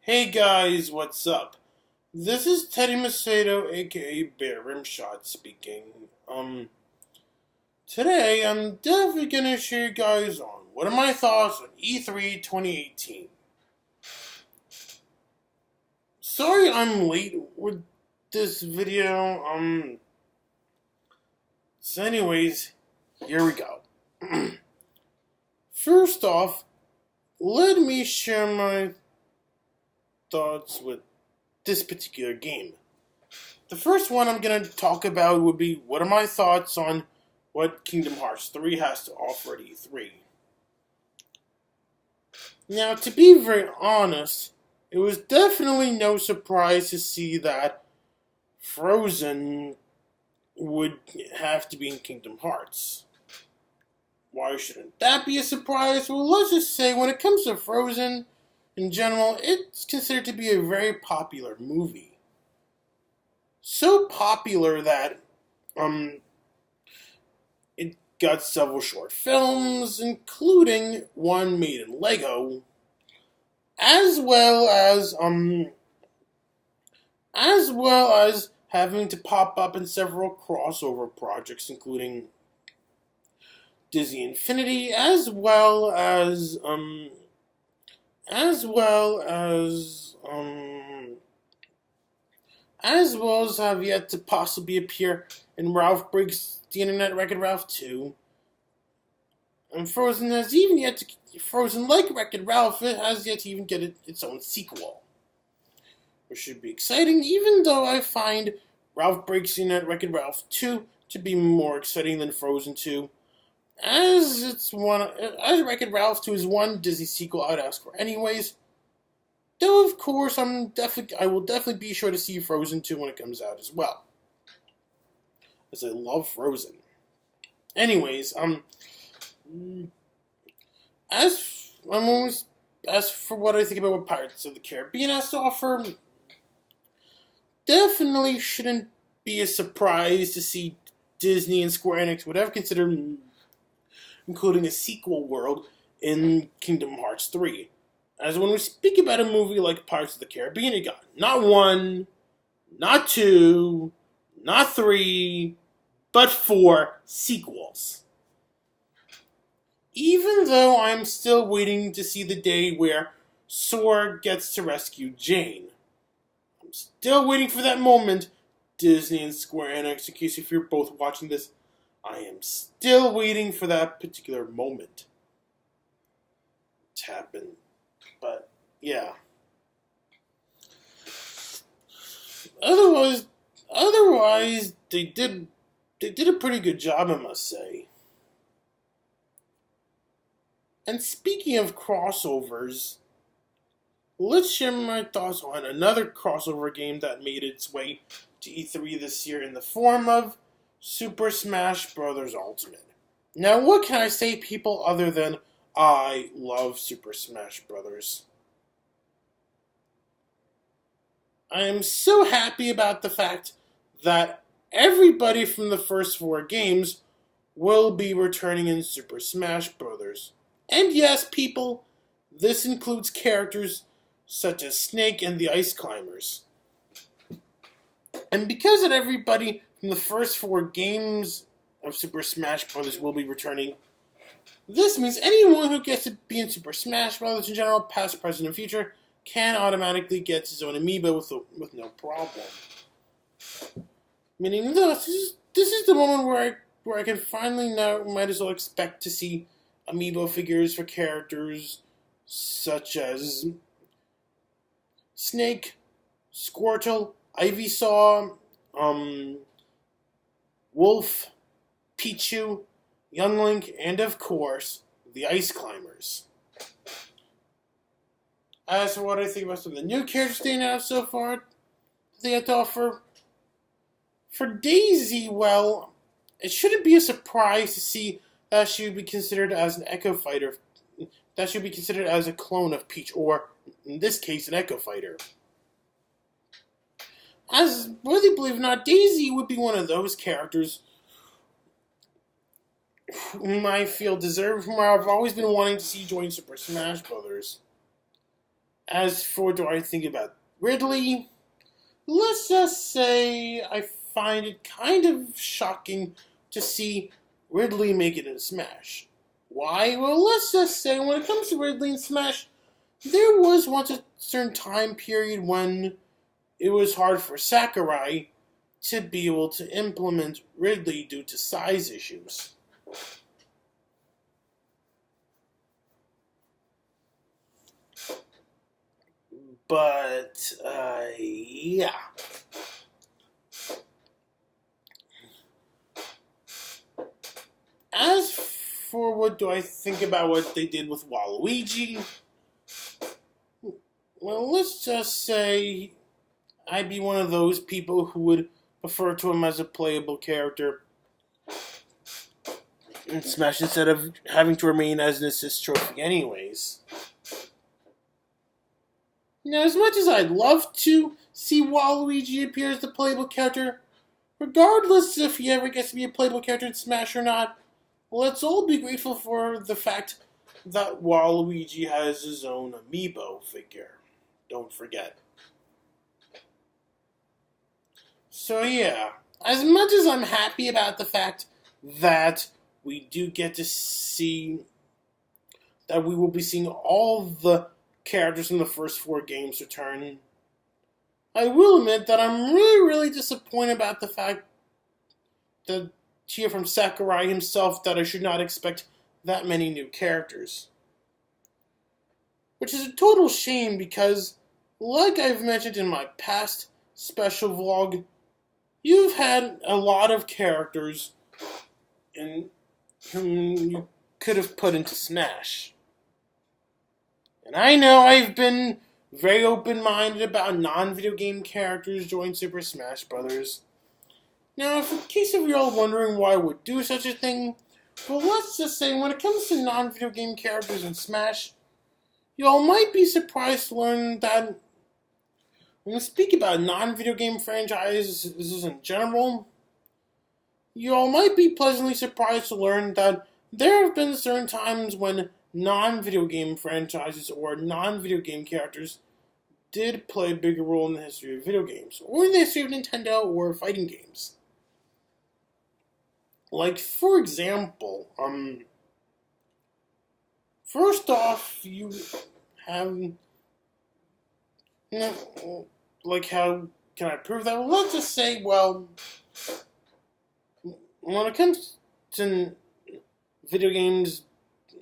Hey guys, what's up? This is Teddy Macedo, aka bearRimshot's speaking. Today I'm definitely gonna share you guys on what are my thoughts on E3 2018. Sorry I'm late with this video. So anyways, here we go. First off, let me share my thoughts with this particular game. The first one I'm going to talk about would be what are my thoughts on what Kingdom Hearts 3 has to offer at E3. Now, to be very honest, it was definitely no surprise to see that Frozen would have to be in Kingdom Hearts. Why shouldn't that be a surprise? Well, let's just say when it comes to Frozen, in general, it's considered to be a very popular movie. So popular that it got several short films, including one made in Lego, as well as having to pop up in several crossover projects, including Disney Infinity, as well as have yet to possibly appear in Ralph Breaks the Internet Wreck-It Ralph 2. And Frozen, like Wreck-It Ralph, it has yet to even get its own sequel. Which should be exciting, even though I find Ralph Breaks the Internet Wreck-It Ralph 2 to be more exciting than Frozen 2. As Wreck-It Ralph 2 is one Disney sequel I'd ask for anyways. Though, of course, I will definitely be sure to see Frozen 2 when it comes out as well. As I love Frozen. Anyways, as for what I think about what Pirates of the Caribbean has to offer, definitely shouldn't be a surprise to see Disney and Square Enix would ever consider including a sequel world in Kingdom Hearts 3. As when we speak about a movie like Pirates of the Caribbean, you got not one, not two, not three, but 4 sequels. Even though I'm still waiting to see the day where Sora gets to rescue Jane. I'm still waiting for that moment, Disney and Square Enix, in case if you're both watching this, I am still waiting for that particular moment to happen. But, yeah. Otherwise, they did a pretty good job, I must say. And speaking of crossovers, let's share my thoughts on another crossover game that made its way to E3 this year in the form of Super Smash Bros. Ultimate. Now, what can I say, people, other than I love Super Smash Bros. I am so happy about the fact that everybody from the first 4 games will be returning in Super Smash Bros. And yes, people, this includes characters such as Snake and the Ice Climbers. And because of everybody from the first 4 games of Super Smash Bros. Will be returning, this means anyone who gets to be in Super Smash Bros. In general, past, present, and future, can automatically get his own amiibo with no problem. Meaning, this is the moment where I can finally now might as well expect to see amiibo figures for characters such as Snake, Squirtle, Ivysaur, Wolf, Pichu, Young Link, and of course, the Ice Climbers. As for what I think about some of the new characters they announced so far, they have to offer. For Daisy, well, it shouldn't be a surprise to see that she would be considered as an Echo Fighter. That should be considered as a clone of Peach, or in this case, an Echo Fighter. As whether you believe or not, Daisy would be one of those characters whom I feel deserve, whom I've always been wanting to see join Super Smash Bros. As for what do I think about Ridley, let's just say I find it kind of shocking to see Ridley make it in Smash. Why? Well, let's just say when it comes to Ridley in Smash, there was once a certain time period when it was hard for Sakurai to be able to implement Ridley due to size issues. But, yeah. As for what do I think about what they did with Waluigi, well, let's just say I'd be one of those people who would prefer to him as a playable character in Smash instead of having to remain as an assist trophy anyways. Now, as much as I'd love to see Waluigi appear as the playable character, regardless if he ever gets to be a playable character in Smash or not, let's all be grateful for the fact that Waluigi has his own amiibo figure. Don't forget. So yeah, as much as I'm happy about the fact that we do get to see that we will be seeing all the characters from the first 4 games return, I will admit that I'm really disappointed about the fact that hear from Sakurai himself that I should not expect that many new characters. Which is a total shame because, like I've mentioned in my past special vlog, you've had a lot of characters whom you could have put into Smash. And I know I've been very open-minded about non-video game characters joining Super Smash Bros. Now, in case of you all wondering why I would do such a thing, well, let's just say when it comes to non-video game characters in Smash, you all might be surprised to learn that when we speak about non-video game franchises in general, you all might be pleasantly surprised to learn that there have been certain times when non-video game franchises or non-video game characters did play a bigger role in the history of video games, or in the history of Nintendo or fighting games. Like, for example, first off, you have, like, how can I prove that? Well, let's just say, well, when it comes to video games,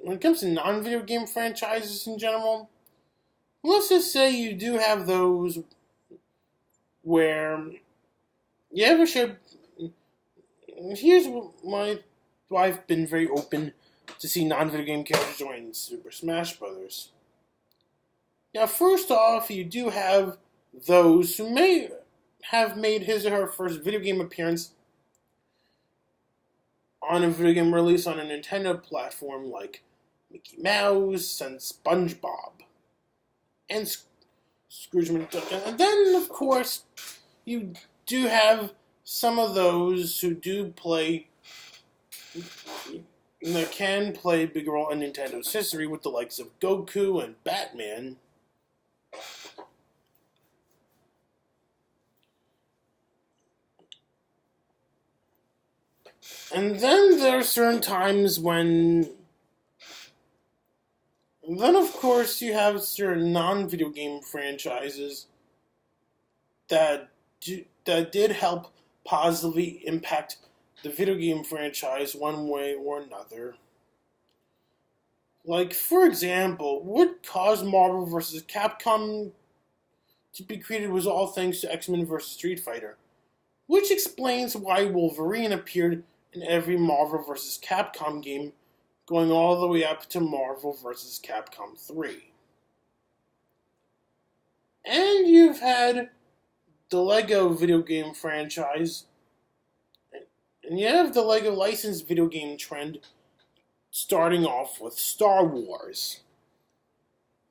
when it comes to non-video game franchises in general, let's just say you do have those where you ever should. Here's why I've been very open to see non-video game characters join Super Smash Bros. Now, first off, you do have those who may have made his or her first video game appearance on a video game release on a Nintendo platform like Mickey Mouse and SpongeBob and Scrooge McDuck. And then, of course, you do have some of those who do play, that can play a big role in Nintendo's history with the likes of Goku and Batman. And then there are certain times when, then of course you have certain non-video game franchises that did help positively impact the video game franchise one way or another. Like, for example, what caused Marvel vs. Capcom to be created was all thanks to X-Men vs. Street Fighter, which explains why Wolverine appeared in every Marvel vs. Capcom game, going all the way up to Marvel vs. Capcom 3. And you've had the Lego video game franchise, and you have the Lego licensed video game trend starting off with Star Wars,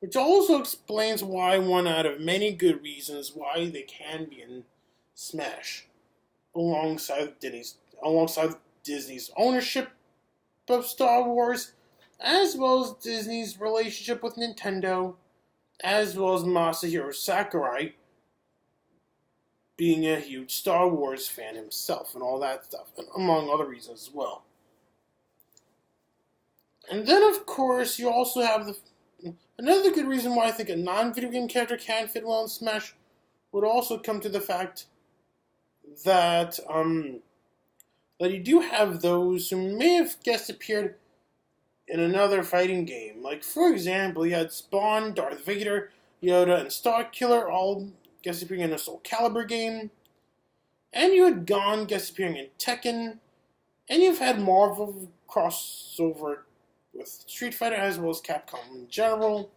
which also explains why one out of many good reasons why they can be in Smash, alongside Disney's ownership of Star Wars, as well as Disney's relationship with Nintendo, as well as Masahiro Sakurai being a huge Star Wars fan himself and all that stuff, and among other reasons as well. And then, of course, you also have another good reason why I think a non-video game character can fit well in Smash would also come to the fact that that you do have those who may have guest appeared in another fighting game. Like, for example, you had Spawn, Darth Vader, Yoda, and Starkiller all guest appearing in a Soul Calibur game. And you had Gon guest appearing in Tekken. And you've had Marvel crossover with Street Fighter as well as Capcom in general.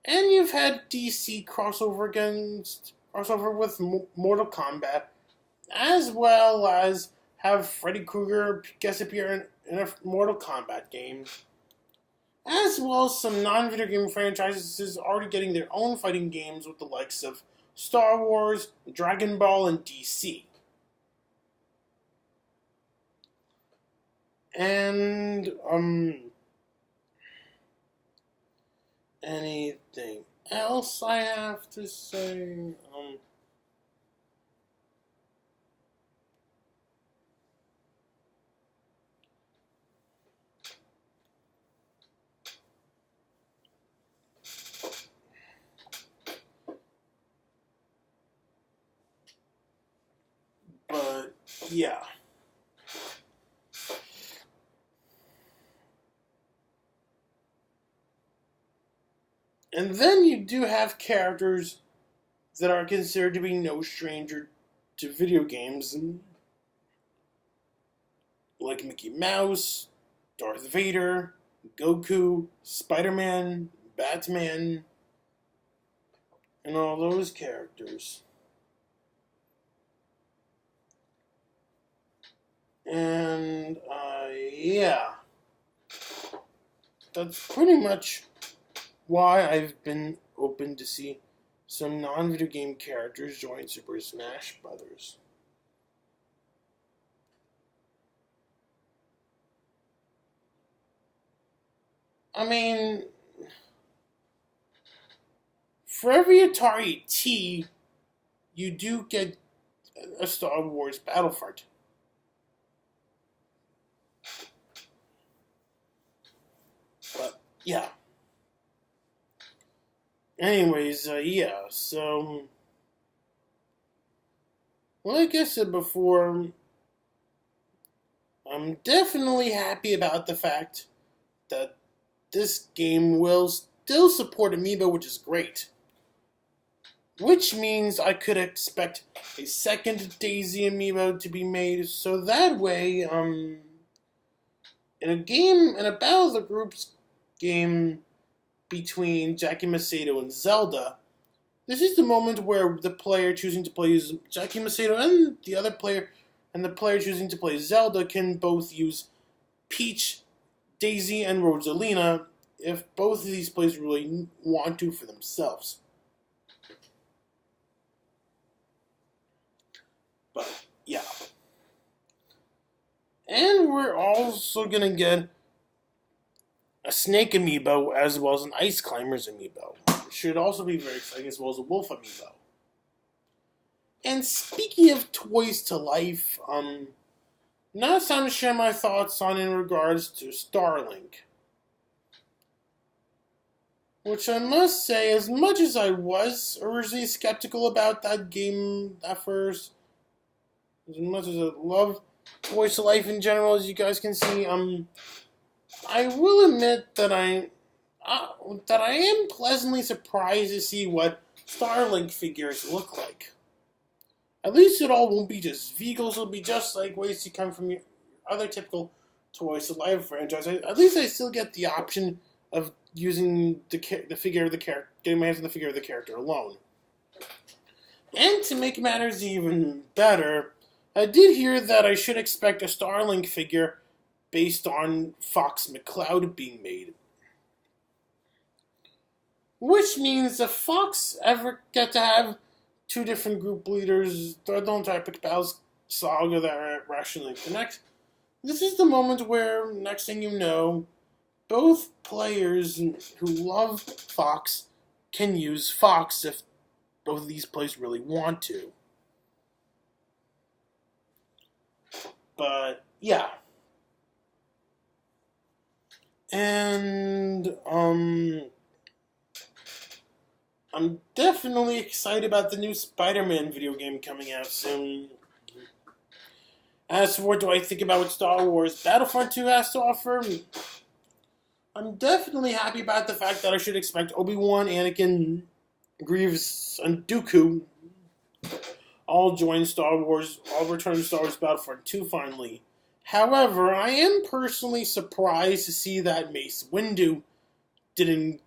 And you've had DC crossover with Mortal Kombat, as well as have Freddy Krueger guest appear in a Mortal Kombat game, as well as some non-video game franchises already getting their own fighting games with the likes of Star Wars, Dragon Ball, and DC. And, anything else I have to say? But, yeah. And then you do have characters that are considered to be no stranger to video games, like Mickey Mouse, Darth Vader, Goku, Spider-Man, Batman, and all those characters. And, yeah. That's pretty much why I've been open to see some non-video game characters join Super Smash Brothers. I mean, for every Atari T, you do get a Star Wars Battlefront. But, yeah. Anyways, yeah, so, like I said before, I'm definitely happy about the fact that this game will still support Amiibo, which is great. Which means I could expect a second Daisy Amiibo to be made, so that way, in a Battle of the Groups game between Jackie Macedo and Zelda, this is the moment where the player choosing to play Jackie Macedo and the player choosing to play Zelda can both use Peach, Daisy, and Rosalina if both of these players really want to for themselves. But, yeah. And we're also gonna get a Snake Amiibo as well as an Ice Climbers Amiibo. It should also be very exciting, as well as a Wolf Amiibo. And speaking of toys to life, now it's time to share my thoughts on in regards to Starlink. Which I must say, as much as I was originally skeptical about that game at first, as much as I love toys to life in general, as you guys can see, I will admit that I am pleasantly surprised to see what Starlink figures look like. At least it all won't be just vehicles; it'll be just like ways to come from your other typical Toys to Life franchise. At least I still get the option of using the figure of the character, getting my hands on the figure of the character alone. And to make matters even better, I did hear that I should expect a Starlink figure based on Fox McCloud being made. Which means if Fox ever get to have two different group leaders, don't try to pick battles saga that rationally connect, this is the moment where, next thing you know, both players who love Fox can use Fox if both of these players really want to. But yeah. And I'm definitely excited about the new Spider-Man video game coming out soon. As for what do I think about what Star Wars Battlefront 2 has to offer, I'm definitely happy about the fact that I should expect Obi-Wan, Anakin, Grievous, and Dooku all return to Star Wars Battlefront 2 finally. However, I am personally surprised to see that Mace Windu didn't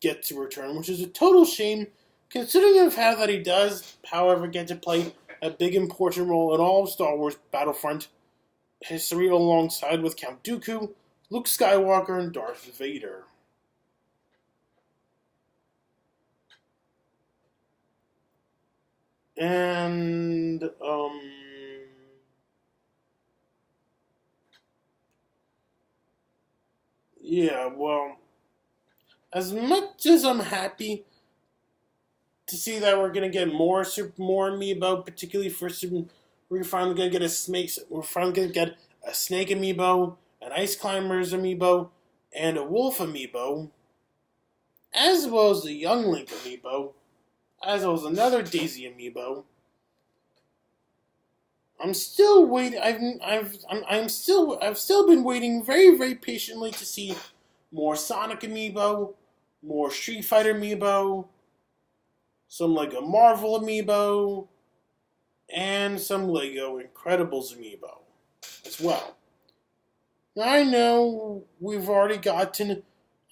get to return, which is a total shame, considering of how that he does, however, get to play a big important role in all of Star Wars Battlefront history alongside with Count Dooku, Luke Skywalker, and Darth Vader. And, yeah, well, as much as I'm happy to see that we're gonna get more amiibo, particularly for Super, we're finally gonna get a snake amiibo, an ice climbers amiibo, and a wolf amiibo, as well as a young Link amiibo, as well as another Daisy amiibo. I'm still waiting. I've still been waiting very, very patiently to see more Sonic amiibo, more Street Fighter amiibo, some Lego Marvel amiibo, and some Lego Incredibles amiibo as well. Now, I know we've already gotten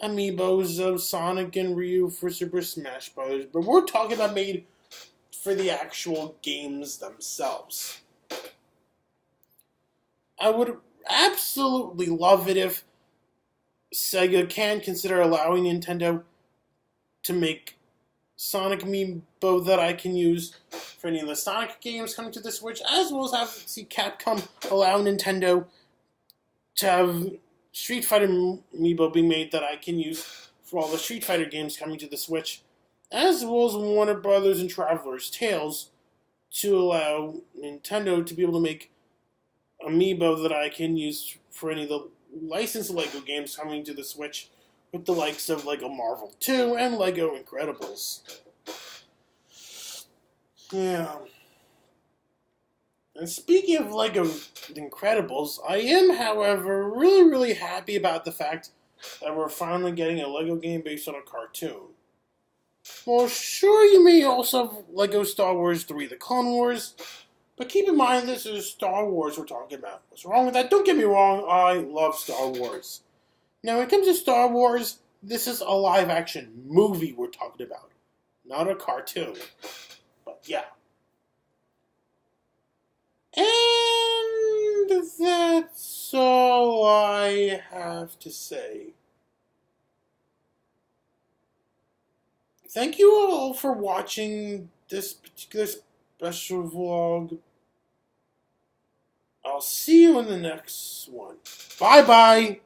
amiibos of Sonic and Ryu for Super Smash Bros., but we're talking about made for the actual games themselves. I would absolutely love it if Sega can consider allowing Nintendo to make Sonic amiibo that I can use for any of the Sonic games coming to the Switch, as well as see Capcom allow Nintendo to have Street Fighter amiibo being made that I can use for all the Street Fighter games coming to the Switch, as well as Warner Brothers and Traveler's Tales to allow Nintendo to be able to make amiibo that I can use for any of the licensed Lego games coming to the Switch, with the likes of Lego Marvel 2 and Lego Incredibles. Yeah. And speaking of Lego Incredibles, I am, however, really, really happy about the fact that we're finally getting a Lego game based on a cartoon. Well, sure, you may also have Lego Star Wars 3 The Clone Wars, but keep in mind this is Star Wars we're talking about. What's wrong with that? Don't get me wrong, I love Star Wars. Now, when it comes to Star Wars, this is a live-action movie we're talking about, not a cartoon. But yeah. And that's all I have to say. Thank you all for watching this particular special vlog. I'll see you in the next one. Bye-bye!